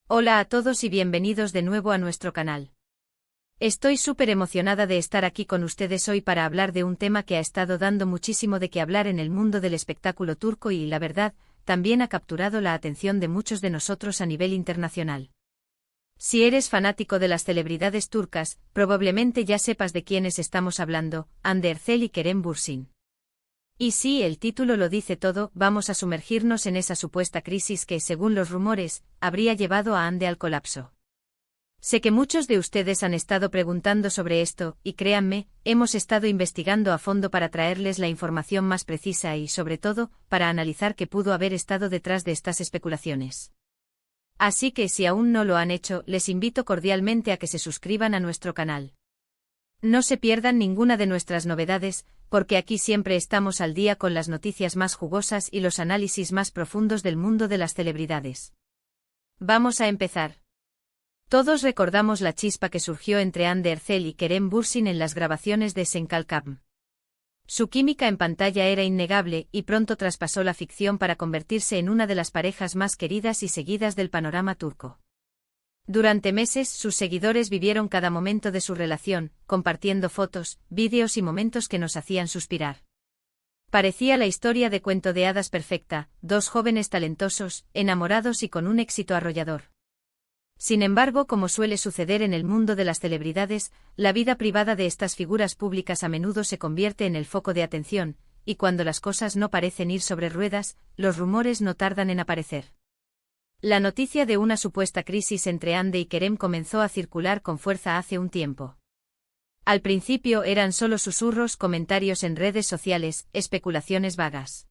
Hola a todos y bienvenidos de nuevo a nuestro canal. Estoy súper emocionada de estar aquí con ustedes hoy para hablar de un tema que ha estado dando muchísimo de qué hablar en el mundo del espectáculo turco y, la verdad, también ha capturado la atención de muchos de nosotros a nivel internacional. Si eres fanático de las celebridades turcas, probablemente ya sepas de quiénes estamos hablando, Hande Erçel y Kerem Bürsin. Y sí, el título lo dice todo, vamos a sumergirnos en esa supuesta crisis que, según los rumores, habría llevado a Hande al colapso. Sé que muchos de ustedes han estado preguntando sobre esto, y créanme, hemos estado investigando a fondo para traerles la información más precisa y, sobre todo, para analizar qué pudo haber estado detrás de estas especulaciones. Así que si aún no lo han hecho, les invito cordialmente a que se suscriban a nuestro canal. No se pierdan ninguna de nuestras novedades, porque aquí siempre estamos al día con las noticias más jugosas y los análisis más profundos del mundo de las celebridades. Vamos a empezar. Todos recordamos la chispa que surgió entre Hande Erçel y Kerem Bürsin en las grabaciones de Sen Kalkam. Su química en pantalla era innegable y pronto traspasó la ficción para convertirse en una de las parejas más queridas y seguidas del panorama turco. Durante meses, sus seguidores vivieron cada momento de su relación, compartiendo fotos, vídeos y momentos que nos hacían suspirar. Parecía la historia de cuento de hadas perfecta, dos jóvenes talentosos, enamorados y con un éxito arrollador. Sin embargo, como suele suceder en el mundo de las celebridades, la vida privada de estas figuras públicas a menudo se convierte en el foco de atención, y cuando las cosas no parecen ir sobre ruedas, los rumores no tardan en aparecer. La noticia de una supuesta crisis entre Hande y Kerem comenzó a circular con fuerza hace un tiempo. Al principio eran solo susurros, comentarios en redes sociales, especulaciones vagas.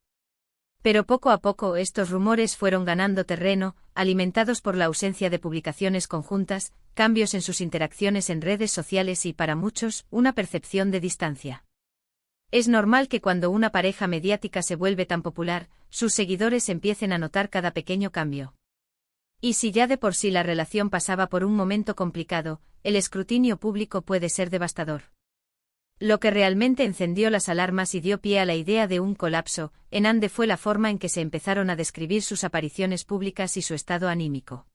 Pero poco a poco estos rumores fueron ganando terreno, alimentados por la ausencia de publicaciones conjuntas, cambios en sus interacciones en redes sociales y, para muchos, una percepción de distancia. Es normal que cuando una pareja mediática se vuelve tan popular, sus seguidores empiecen a notar cada pequeño cambio. Y si ya de por sí la relación pasaba por un momento complicado, el escrutinio público puede ser devastador. Lo que realmente encendió las alarmas y dio pie a la idea de un colapso en Hande fue la forma en que se empezaron a describir sus apariciones públicas y su estado anímico.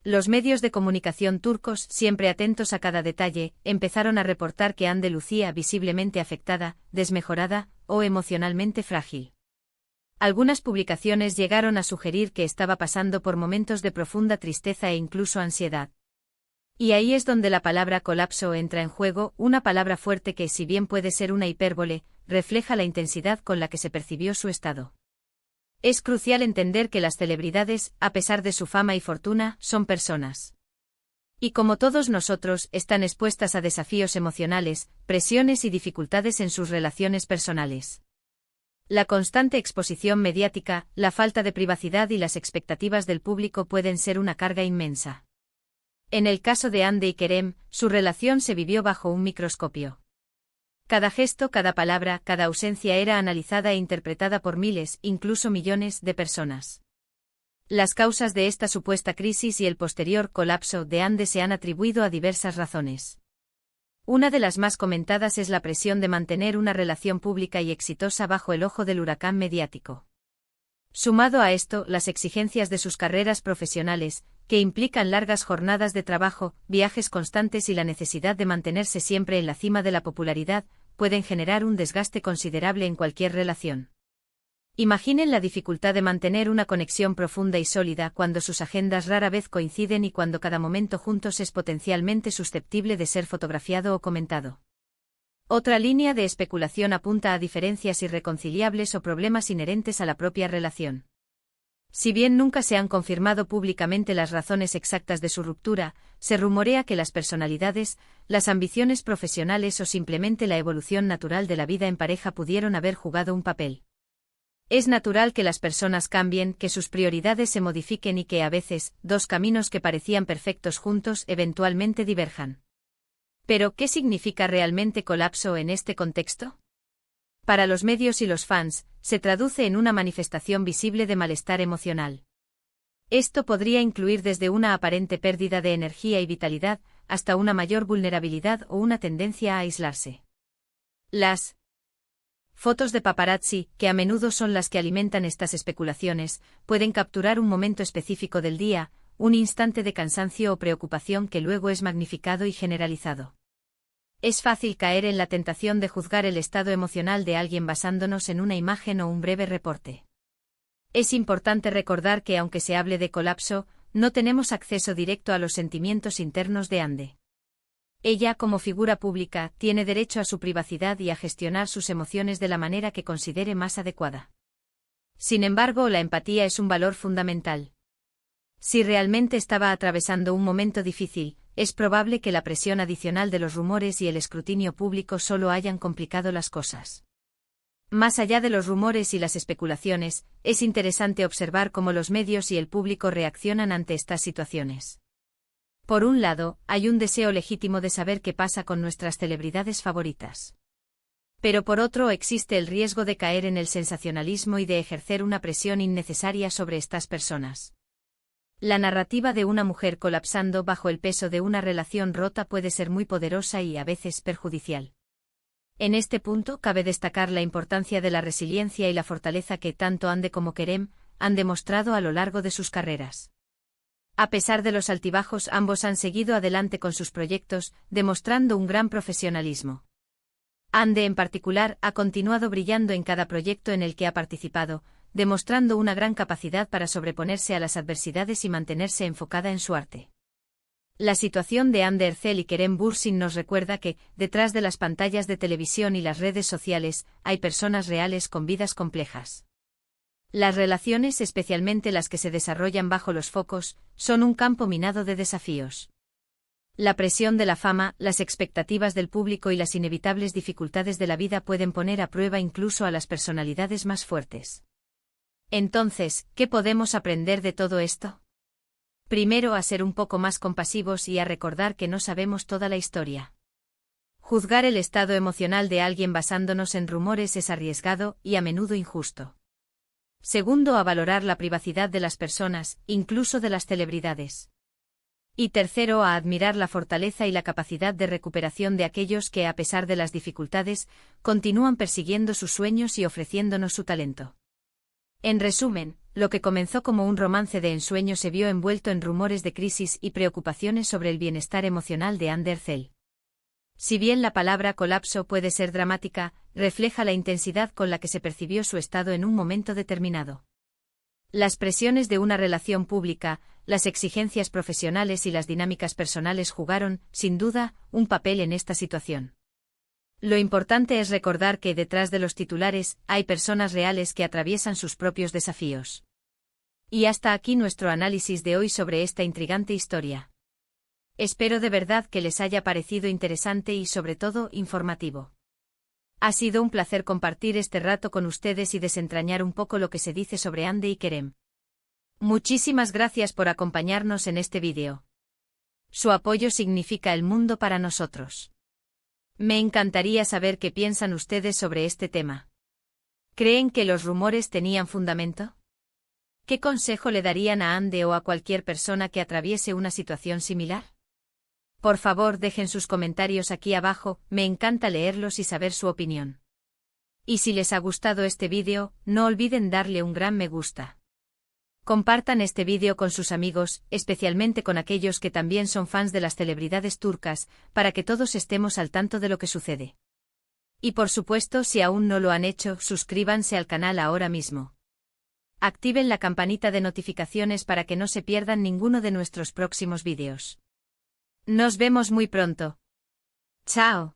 Los medios de comunicación turcos, siempre atentos a cada detalle, empezaron a reportar que Hande lucía visiblemente afectada, desmejorada o emocionalmente frágil. Algunas publicaciones llegaron a sugerir que estaba pasando por momentos de profunda tristeza e incluso ansiedad. Y ahí es donde la palabra colapso entra en juego, una palabra fuerte que, si bien puede ser una hipérbole, refleja la intensidad con la que se percibió su estado. Es crucial entender que las celebridades, a pesar de su fama y fortuna, son personas. Y como todos nosotros, están expuestas a desafíos emocionales, presiones y dificultades en sus relaciones personales. La constante exposición mediática, la falta de privacidad y las expectativas del público pueden ser una carga inmensa. En el caso de Hande y Kerem, su relación se vivió bajo un microscopio. Cada gesto, cada palabra, cada ausencia era analizada e interpretada por miles, incluso millones, de personas. Las causas de esta supuesta crisis y el posterior colapso de Hande se han atribuido a diversas razones. Una de las más comentadas es la presión de mantener una relación pública y exitosa bajo el ojo del huracán mediático. Sumado a esto, las exigencias de sus carreras profesionales, que implican largas jornadas de trabajo, viajes constantes y la necesidad de mantenerse siempre en la cima de la popularidad, pueden generar un desgaste considerable en cualquier relación. Imaginen la dificultad de mantener una conexión profunda y sólida cuando sus agendas rara vez coinciden y cuando cada momento juntos es potencialmente susceptible de ser fotografiado o comentado. Otra línea de especulación apunta a diferencias irreconciliables o problemas inherentes a la propia relación. Si bien nunca se han confirmado públicamente las razones exactas de su ruptura, se rumorea que las personalidades, las ambiciones profesionales o simplemente la evolución natural de la vida en pareja pudieron haber jugado un papel. Es natural que las personas cambien, que sus prioridades se modifiquen y que a veces, dos caminos que parecían perfectos juntos eventualmente diverjan. Pero, ¿qué significa realmente colapso en este contexto? Para los medios y los fans, se traduce en una manifestación visible de malestar emocional. Esto podría incluir desde una aparente pérdida de energía y vitalidad, hasta una mayor vulnerabilidad o una tendencia a aislarse. Las fotos de paparazzi, que a menudo son las que alimentan estas especulaciones, pueden capturar un momento específico del día, un instante de cansancio o preocupación que luego es magnificado y generalizado. Es fácil caer en la tentación de juzgar el estado emocional de alguien basándonos en una imagen o un breve reporte. Es importante recordar que aunque se hable de colapso, no tenemos acceso directo a los sentimientos internos de Ande. Ella, como figura pública, tiene derecho a su privacidad y a gestionar sus emociones de la manera que considere más adecuada. Sin embargo, la empatía es un valor fundamental. Si realmente estaba atravesando un momento difícil, es probable que la presión adicional de los rumores y el escrutinio público solo hayan complicado las cosas. Más allá de los rumores y las especulaciones, es interesante observar cómo los medios y el público reaccionan ante estas situaciones. Por un lado, hay un deseo legítimo de saber qué pasa con nuestras celebridades favoritas. Pero por otro existe el riesgo de caer en el sensacionalismo y de ejercer una presión innecesaria sobre estas personas. La narrativa de una mujer colapsando bajo el peso de una relación rota puede ser muy poderosa y a veces perjudicial. En este punto cabe destacar la importancia de la resiliencia y la fortaleza que tanto Ande como Kerem han demostrado a lo largo de sus carreras. A pesar de los altibajos, ambos han seguido adelante con sus proyectos, demostrando un gran profesionalismo. Ande en particular ha continuado brillando en cada proyecto en el que ha participado, demostrando una gran capacidad para sobreponerse a las adversidades y mantenerse enfocada en su arte. La situación de Hande Erçel y Kerem Bürsin nos recuerda que, detrás de las pantallas de televisión y las redes sociales, hay personas reales con vidas complejas. Las relaciones, especialmente las que se desarrollan bajo los focos, son un campo minado de desafíos. La presión de la fama, las expectativas del público y las inevitables dificultades de la vida pueden poner a prueba incluso a las personalidades más fuertes. Entonces, ¿qué podemos aprender de todo esto? Primero, a ser un poco más compasivos y a recordar que no sabemos toda la historia. Juzgar el estado emocional de alguien basándonos en rumores es arriesgado y a menudo injusto. Segundo, a valorar la privacidad de las personas, incluso de las celebridades. Y tercero, a admirar la fortaleza y la capacidad de recuperación de aquellos que, a pesar de las dificultades, continúan persiguiendo sus sueños y ofreciéndonos su talento. En resumen, lo que comenzó como un romance de ensueño se vio envuelto en rumores de crisis y preocupaciones sobre el bienestar emocional de Hande Erçel. Si bien la palabra colapso puede ser dramática, refleja la intensidad con la que se percibió su estado en un momento determinado. Las presiones de una relación pública, las exigencias profesionales y las dinámicas personales jugaron, sin duda, un papel en esta situación. Lo importante es recordar que detrás de los titulares hay personas reales que atraviesan sus propios desafíos. Y hasta aquí nuestro análisis de hoy sobre esta intrigante historia. Espero de verdad que les haya parecido interesante y sobre todo informativo. Ha sido un placer compartir este rato con ustedes y desentrañar un poco lo que se dice sobre Hande y Kerem. Muchísimas gracias por acompañarnos en este vídeo. Su apoyo significa el mundo para nosotros. Me encantaría saber qué piensan ustedes sobre este tema. ¿Creen que los rumores tenían fundamento? ¿Qué consejo le darían a Hande o a cualquier persona que atraviese una situación similar? Por favor, dejen sus comentarios aquí abajo, me encanta leerlos y saber su opinión. Y si les ha gustado este vídeo, no olviden darle un gran me gusta. Compartan este vídeo con sus amigos, especialmente con aquellos que también son fans de las celebridades turcas, para que todos estemos al tanto de lo que sucede. Y por supuesto, si aún no lo han hecho, suscríbanse al canal ahora mismo. Activen la campanita de notificaciones para que no se pierdan ninguno de nuestros próximos vídeos. Nos vemos muy pronto. Chao.